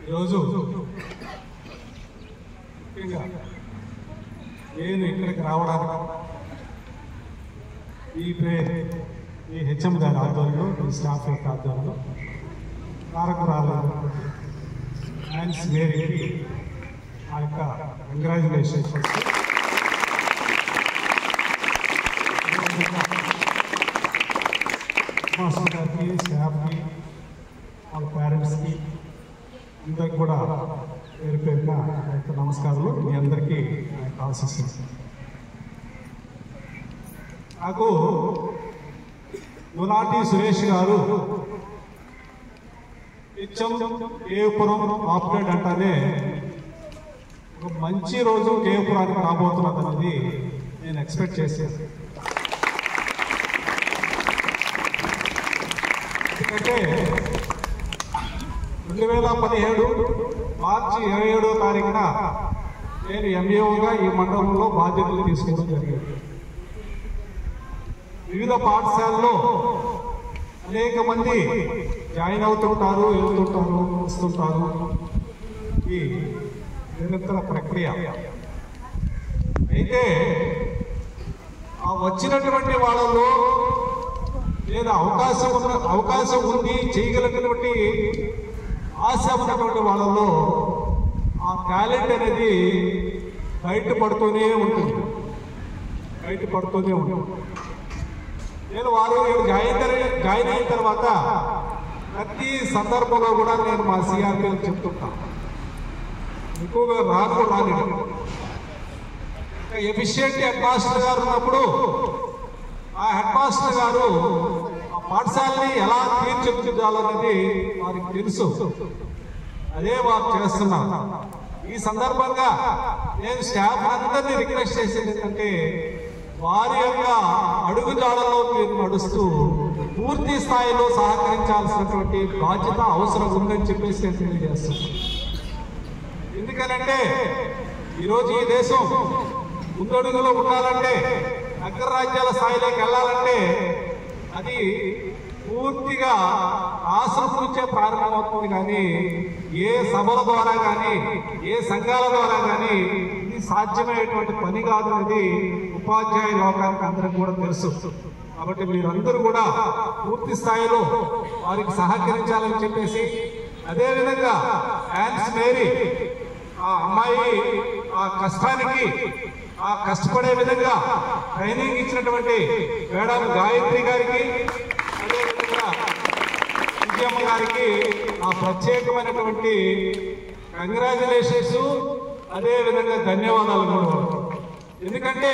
ఈరోజు ముఖ్యంగా నేను ఇక్కడికి రావడానికి ఈ హెచ్ఎం గారి ఆధ్వర్యంలో ఈ స్టాఫ్ యొక్క ఆధ్వర్యంలో కారకురాలు హ్యాండ్స్ మేరీకి ఆ యొక్క కంగ్రాచులేషన్స్ మాస్టర్ గారికి, స్టాఫ్కి, వాళ్ళ పేరెంట్స్కి అందరికి కూడా పేరు పేరున నమస్కారాలు. మీ అందరికీ ఆశిస్తున్నాను. నాకు గునాటి సురేష్ గారు హెచ్ఎం కేపురం ఆపరేట్ అంటానే ఒక మంచి రోజు కేపురానికి రాబోతున్నది నేను ఎక్స్పెక్ట్ చేశాను. ఎందుకంటే 2017 మార్చి 27వ తారీఖున నేను ఎంఏఓగా ఈ మండలంలో బాధ్యతలు తీసుకోవడం జరిగింది. వివిధ పాఠశాలలో అనేక మంది జాయిన్ అవుతుంటారు, వెళ్తుంటారు, వస్తుంటారు. ఈ నిరంతర ప్రక్రియ అయితే ఆ వచ్చినటువంటి వాళ్ళలో లేదా అవకాశం ఉంది చేయగలిగినటువంటి ఆశ ఉన్నటువంటి వాళ్ళలో ఆ టాలెంట్ అనేది బయటపడుతూనే ఉంటుంది. నేను వారు జాయిన్ అయిన తర్వాత ప్రతి సందర్భంలో కూడా నేను మా సిఆర్పీలకు చెప్తుంటాను, ఎక్కువగా రాలేదు. ఎఫిషియెంట్ హెడ్ మాస్టర్ గారు ఉన్నప్పుడు ఆ హెడ్ మాస్టర్ గారు ఆ పాఠశాలని ఎలా తీర్చిదిద్దాలన్నది వారికి తెలుసు. అదే వారు చేస్తున్నారు. ఈ సందర్భంగా నేను స్టాఫ్ అందరినీ రిక్వెస్ట్ చేసేది ఏంటంటే వారి యొక్క అడుగుజాడలో మీరు నడుస్తూ పూర్తి స్థాయిలో సహకరించాల్సినటువంటి బాధ్యత అవసరం ఉందని చెప్పేసి నేను తెలియజేస్తున్నాను. ఎందుకనంటే ఈరోజు ఈ దేశం ముందడుగులో ఉండాలంటే, అగ్రరాజ్యాల స్థాయిలోకి వెళ్ళాలంటే అది పూర్తిగా రాష్ట్రం నుంచే ప్రారంభమవుతుంది. కానీ ఏ సభల ద్వారా కానీ ఏ సంఘాల ద్వారా కానీ ఇది సాధ్యమయ్యేటువంటి పని కాదు అనేది ఉపాధ్యాయ లోకానికి అందరికీ కూడా తెలుసు. కాబట్టి మీరందరూ కూడా పూర్తి స్థాయిలో వారికి సహకరించాలని చెప్పేసి, అదేవిధంగా హ్యాండ్స్ మేరీ ఆ అమ్మాయి ఆ కష్టానికి ఆ కష్టపడే విధంగా ట్రైనింగ్ ఇచ్చినటువంటి మేడం గాయత్రి గారికి, అదేవిధంగా విజయమ్మ గారికి ఆ ప్రత్యేకమైనటువంటి కంగ్రాచులేషన్స్, అదేవిధంగా ధన్యవాదాలు కూడా. ఎందుకంటే